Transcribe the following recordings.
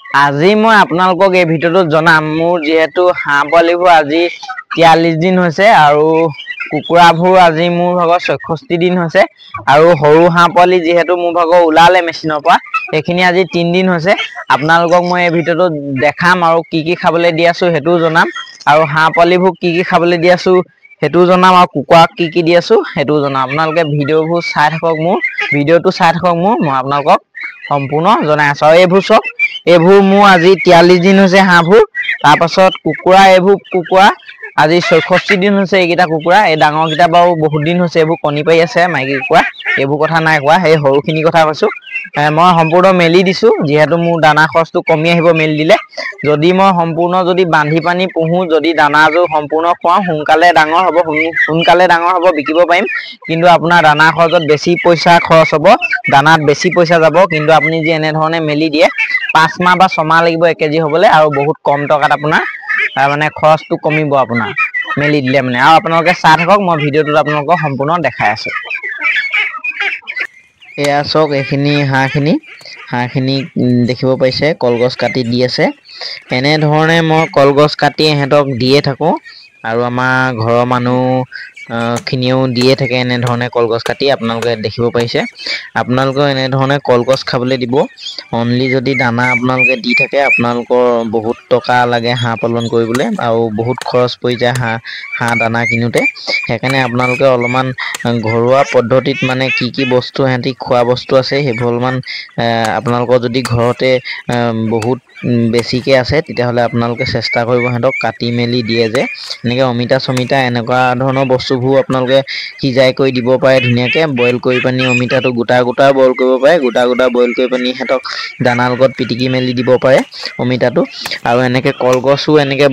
আজি মই আপোনালোকক এই ভিডিঅ'টো জনাম মোৰ যেহেতু হাঁহ পোৱালিবোৰ আজি 43 দিন হৈছে আৰু কুকুৰাবোৰ আজি মোৰ ভাগৰ 66 দিন হৈছে আৰু সৰু হাঁহ পোৱালি যেহেতু মোৰ ভাগৰ ওলালে মেচিনৰ পৰা এইখিনি আজি 3 দিন হৈছে আপোনালোকক মই এই ভিডিঅ'টো দেখাম আৰু কি খাবলৈ দি আছো হেতু জনাম আৰু হাঁহ পোৱালিবোৰ কি খাবলৈ দি আছো হেতু জনাম আৰু কুকুৰাক কি দি আছো হেতু জনাম আপোনালোকে ভিডিঅ'বোৰ চাই থাকক মোৰ ভিডিঅ'টো চাই থাকক মই আপোনালোকক সম্পূৰ্ণ জনাই আছো আৰু এইবোৰ চক এইবোৰ মোৰ আজি 43 দিন হৈছে হাঁহবোৰ তাৰ পাছত কুকুৰা এইবোৰ কুকুৰা আজি 66 দিন হৈছে এইকেইটা কুকুৰা এই ডাঙৰকেইটা বাৰু বহুত দিন হৈছে এইবোৰ কণী পাৰি আছে মাইকী কুকুৰা এইবোৰ কথা নাই কোৱা সেই সৰুখিনি কথা কৈছো মই সম্পূৰ্ণ মেলি দিছো যেহেতু মোৰ দানা খৰচটো কমি আহিব মেলি দিলে যদি মই সম্পূৰ্ণ যদি বান্ধি পানী পুহো যদি দানাটো সম্পূৰ্ণ খুৱাও সোনকালে ডাঙৰ হ'ব বিকিব পাৰিম কিন্তু আপোনাৰ দানা খৰচত বেছি পইচা খৰচ হ'ব দানাত বেছি পইচা যাব কিন্তু আপুনি যে এনে ধৰণে মেলি দিয়ে 5 মাহ বা 6 মাহ লাগিব 1 কেজি হ'বলৈ আৰু বহুত কম টকাত আপোনাৰ মানে খৰচটো কমিব আপোনাৰ মেলি দিলে মানে আৰু আপোনালোকে চাই থাকক মই ভিডিঅ'টোত আপোনালোকক সম্পূৰ্ণ দেখাই আছো এয়া চক এইখিনি হাঁহখিনি দেখিব পাইছে কলগছ কাটি দি আছে এনে ধৰণে মই কলগছ কাটি এহেঁতক দিয়ে থাকো আৰু আমাৰ ঘৰৰ মানুহ খিনিও দিয়ে থাকে এনে ধৰণে কলগছ কাটি আপোনালোকে দেখিব পাইছে আপোনালোকে এনে ধৰণে কলগছ খাবলৈ দিব অনলি যদি দানা আপোনালোকে দি থাকে আপোনালোকৰ বহুত টকা লাগে হাঁহ পালন কৰিবলৈ আৰু বহুত খৰচ পৰি যায় হাঁহ দানা কিনোতে সেইকাৰণে আপোনালোকে অলপমান ঘৰুৱা পদ্ধতিত মানে কি বস্তু হেঁতি খোৱা বস্তু আছে সেইবোৰ অলপমান আপোনালোকৰ যদি ঘৰতে বহুত বেছিকে আছে তেতিয়াহ'লে আপোনালোকে চেষ্টা কৰিব সিহঁতক কাটি মেলি দিয়ে যে এনেকৈ অমিতা চমিতা এনেকুৱা ধৰণৰ বস্তুবোৰ আপোনালোকে সিজাই কৰি দিব পাৰে ধুনীয়াকৈ বইল কৰি পানি অমিতাটো গোটা বইল কৰিব পাৰে গোটা বইল কৰি পানি সিহঁতক দানাৰ লগত পিটিকি মেলি দিব পাৰে অমিতাটো আৰু এনেকৈ কলগছো এনেকৈ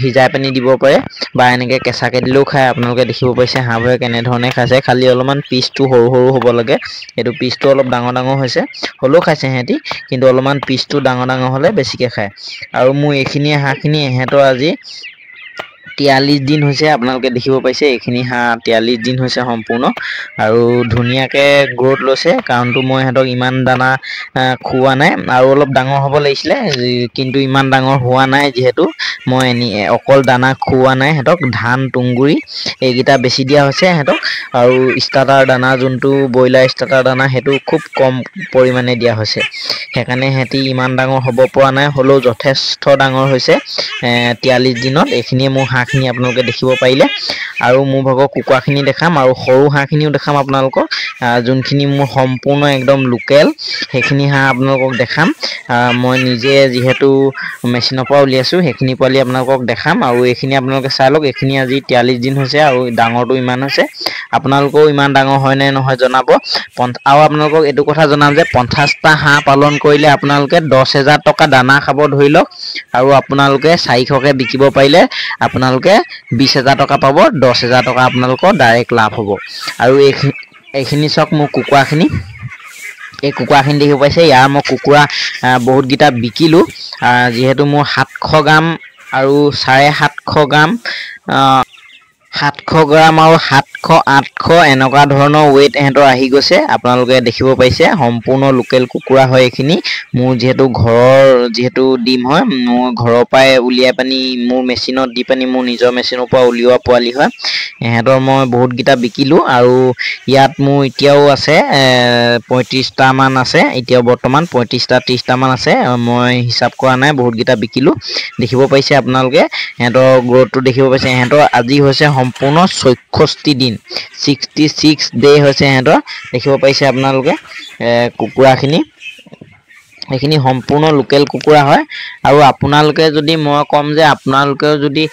সিজাই পানি দিব পাৰে বা এনেকৈ কেঁচাকৈ দিলেও খায় আপোনালোকে দেখিব পাইছে হাঁহবোৰে কেনেধৰণে খাইছে খালি অলপমান পিচটো সৰু হ'ব লাগে এইটো পিচটো অলপ ডাঙৰ হৈছে হ'লেও খাইছে সিহঁতি কিন্তু অলপমান পিচটো ডাঙৰ হ'লে বেছিকৈ খায় আৰু মোৰ এইখিনি হাঁহখিনি এহেঁতৰ আজি 43 দিন হৈছে আপোনালোকে দেখিব পাইছে এইখিনি হাঁহ 43 দিন হৈছে সম্পূৰ্ণ আৰু ধুনীয়াকৈ গ্ৰোথ লৈছে কাৰণটো মই সিহঁতক ইমান দানা খুওৱা নাই আৰু অলপ ডাঙৰ হ'ব লাগিছিলে কিন্তু ইমান ডাঙৰ হোৱা নাই যিহেতু মই অকল দানা খুওৱা নাই সিহঁতক ধান তুঁহগুৰি এইকেইটা বেছি দিয়া হৈছে সিহঁতক আৰু ষ্টাৰ্টাৰ দানা যোনটো ব্ৰইলাৰ ষ্টাৰ্টাৰ দানা সেইটো খুব কম পৰিমাণে দিয়া হৈছে সেইকাৰণে সিহঁতি ইমান ডাঙৰ হ'ব পৰা নাই হ'লেও যথেষ্ট ডাঙৰ হৈছে 43 দিনত এইখিনিয়ে মোৰ হাঁহখিনি আপোনালোকে দেখিব পাৰিলে আৰু মোৰ ভাগৰ কুকুৰাখিনি দেখাম আৰু সৰু হাঁহখিনিও দেখাম আপোনালোকক যোনখিনি মোৰ সম্পূৰ্ণ একদম লোকেল সেইখিনি হাঁহ আপোনালোকক দেখাম মই নিজে যিহেতু মেচিনৰ পৰা উলিয়াইছোঁ সেইখিনি পোৱালি আপোনালোকক দেখাম আৰু এইখিনি আপোনালোকে চাই লওক এইখিনি আজি 43 দিন হৈছে আৰু ডাঙৰটো ইমান হৈছে আপোনালোকেও ইমান ডাঙৰ হয় নে নহয় জনাব আৰু আপোনালোকক এইটো কথা জনাম যে 50টা হাঁহ পালন কৰিলে আপোনালোকে 10,000 টকা দানা খাব ধৰি লওক আৰু আপোনালোকে 400কে বিকিব পাৰিলে আপোনালোকে 20,000 টকা পাব 10,000 টকা আপোনালোকৰ ডাইৰেক্ট লাভ হ'ব আৰু এইখিনি চাওক মোৰ কুকুৰাখিনি এই কুকুৰাখিনি দেখিব পাইছে ইয়াৰ মই কুকুৰা বহুতকেইটা বিকিলোঁ যিহেতু মোৰ 700 গ্ৰাম আৰু 750 গ্ৰাম 700 গ্ৰাম আৰু 700 800 এনেকুৱা ধৰণৰ ৱেইট এহেঁতৰ আহি গৈছে আপোনালোকে দেখিব পাইছে সম্পূৰ্ণ লোকেল কুকুৰা হয় এইখিনি মোৰ যিহেতু ডিম হয় মোৰ ঘৰৰ পৰাই উলিয়াই পানি মোৰ মেচিনত দি পানি মোৰ নিজৰ মেচিনৰ পৰা উলিওৱা পোৱালি হয় এহেঁতৰ মই বহুতকেইটা বিকিলোঁ আৰু ইয়াত মোৰ এতিয়াও আছে 35টা মান আছে এতিয়াও বৰ্তমান 35টা 30টা মান আছে মই হিচাপ কৰা নাই বহুতকেইটা বিকিলোঁ দেখিব পাইছে আপোনালোকে সিহঁতৰ গ্ৰোথটো দেখিব পাইছে সিহঁতৰ আজি হৈছে সম্পূৰ্ণ 66 দিন 66 ডে হৈছে সিহঁতৰ দেখিব পাইছে আপোনালোকে কুকুৰাখিনি এইখিনি সম্পূৰ্ণ লোকেল কুকুৰা হয় আৰু আপোনালোকে যদি মই ক'ম যে আপোনালোকেও যদি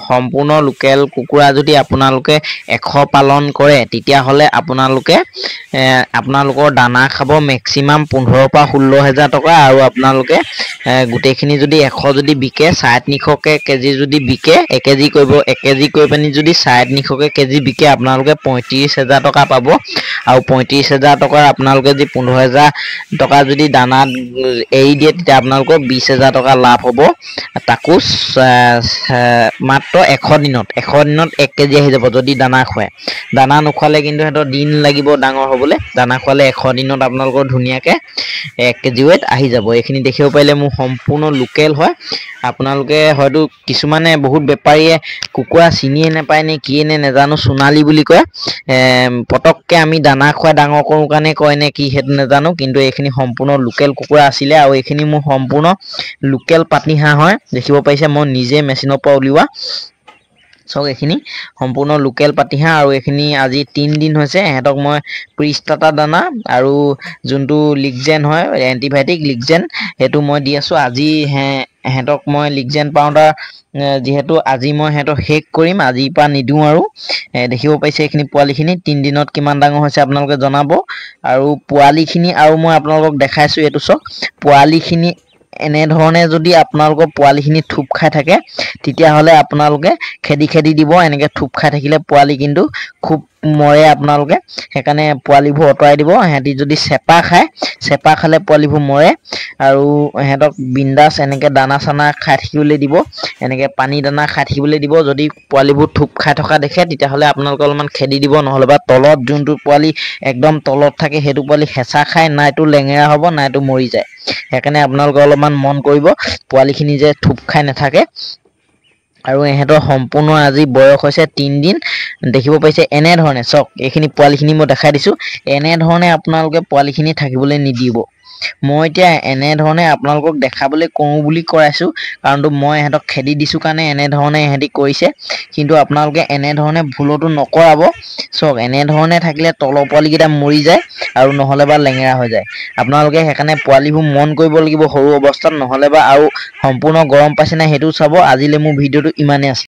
সম্পূৰ্ণ লোকেল কুকুৰা যদি আপোনালোকে 100 পালন কৰে তেতিয়াহ'লে আপোনালোকৰ দানা খাব মেক্সিমাম 15 পৰা 16,000 টকা আৰু আপোনালোকে গোটেইখিনি যদি 100 যদি বিকে 350কে কেজি যদি বিকে 1 কেজি কৰি পানি যদি 350কে কেজি বিকে আপোনালোকে 35,000 টকা পাব আৰু 35,000 টকাৰ আপোনালোকে যদি 15,000 টকা যদি দানাত এৰি দিয়ে তেতিয়া আপোনালোকৰ 20,000 টকা লাভ হ'ব তাকো মাত্ৰ 100 দিনত 1 কেজি আহি যাব যদি দানা খুৱায় দানা নোখোৱালে কিন্তু সিহঁতৰ দিন লাগিব ডাঙৰ হ'বলৈ দানা খোৱালে 100 দিনত আপোনালোকৰ ধুনীয়াকৈ 1 কেজি ৱেট আহি যাব এইখিনি দেখিব পাৰিলে মোৰ সম্পূৰ্ণ লোকেল হয় আপোনালোকে হয়তো কিছুমানে বহুত বেপাৰীয়ে কুকুৰা চিনিয়ে নাপায় নে কিয়ে নে নেজানো সোণালী বুলি কয় পটককৈ আমি দানা খুৱাই ডাঙৰ কৰোঁ কাৰণে কয় নে কি সেইটো নেজানো কিন্তু এইখিনি সম্পূৰ্ণ লোকেল কুকুৰা আছিলে আৰু এইখিনি মোৰ সম্পূৰ্ণ লোকেল পাতি হাঁহ হয় দেখিব পাৰিছে মই নিজে মেচিনৰ পৰা উলিওৱা চাওক এইখিনি সম্পূৰ্ণ লোকেল পাতিহাঁহ আৰু এইখিনি আজি 3 দিন হৈছে এহেঁতক মই প্ৰিষ্টাটা দানা আৰু যোনটো লিগজেন হয় এণ্টিবায়'টিক লিগজেন সেইটো মই দি আছোঁ আজি এহেঁতক মই লিগজেন পাউডাৰ যিহেতু আজি মই সিহঁতক শেক কৰিম আজিৰ পৰা নিদিওঁ আৰু দেখিব পাইছে এইখিনি পোৱালিখিনি 3 দিনত কিমান ডাঙৰ হৈছে আপোনালোকে জনাব আৰু পোৱালিখিনি আৰু মই আপোনালোকক দেখাইছোঁ এইটো চাওক পোৱালিখিনি এনেধৰণে যদি আপোনালোকৰ পোৱালিখিনি থুপ খাই থাকে তেতিয়াহ'লে আপোনালোকে খেদি দিব এনেকৈ থুপ খাই থাকিলে পোৱালি কিন্তু খুব মৰে আপোনালোকে সেইকাৰণে পোৱালিবোৰ আঁতৰাই দিব সিহঁতি যদি চেপা খালে পোৱালিবোৰ মৰে আৰু সিহঁতক বিন্দাছ এনেকৈ দানা চানা খাই থাকিবলৈ দিব এনেকৈ পানী দানা খাই থাকিবলৈ দিব যদি পোৱালিবোৰ থুপ খাই থকা দেখে তেতিয়াহ'লে আপোনালোকে অলপমান খেদি দিব নহ'লে বা তলত যোনটো পোৱালি একদম তলত থাকে সেইটো পোৱালি হেঁচা খাই নাইতো লেঙেৰা হ'ব নাইতো মৰি যায় সেইকাৰণে আপোনালোকে অলপমান মন কৰিব পোৱালিখিনি যে থুপ খাই নাথাকে আৰু এহেঁতৰ সম্পূৰ্ণ আজি বয়স হৈছে 3 দিন দেখিব পাইছে এনেধৰণে চাওক এইখিনি পোৱালিখিনি মই দেখাই দিছোঁ এনেধৰণে আপোনালোকে পোৱালিখিনি থাকিবলৈ নিদিব মই এতিয়া এনেধৰণে আপোনালোকক দেখাবলৈ কওঁ বুলি কৰাইছোঁ কাৰণতো মই এহেঁতক খেদি দিছোঁ কাৰণে এনেধৰণে এহেঁতি কৰিছে কিন্তু আপোনালোকে এনেধৰণে ভুলতো নকৰাব চাওক এনেধৰণে থাকিলে তলৰ পোৱালিকেইটা মৰি যায় আৰু নহ'লে বা লেঙেৰা হৈ যায় আপোনালোকে সেইকাৰণে পোৱালিবোৰ মন কৰিব লাগিব সৰু অৱস্থাত নহ'লে বা আৰু সম্পূৰ্ণ গৰম পাইছে নাই সেইটো চাব আজিলৈ মোৰ ভিডিঅ'টো ইমানেই আছে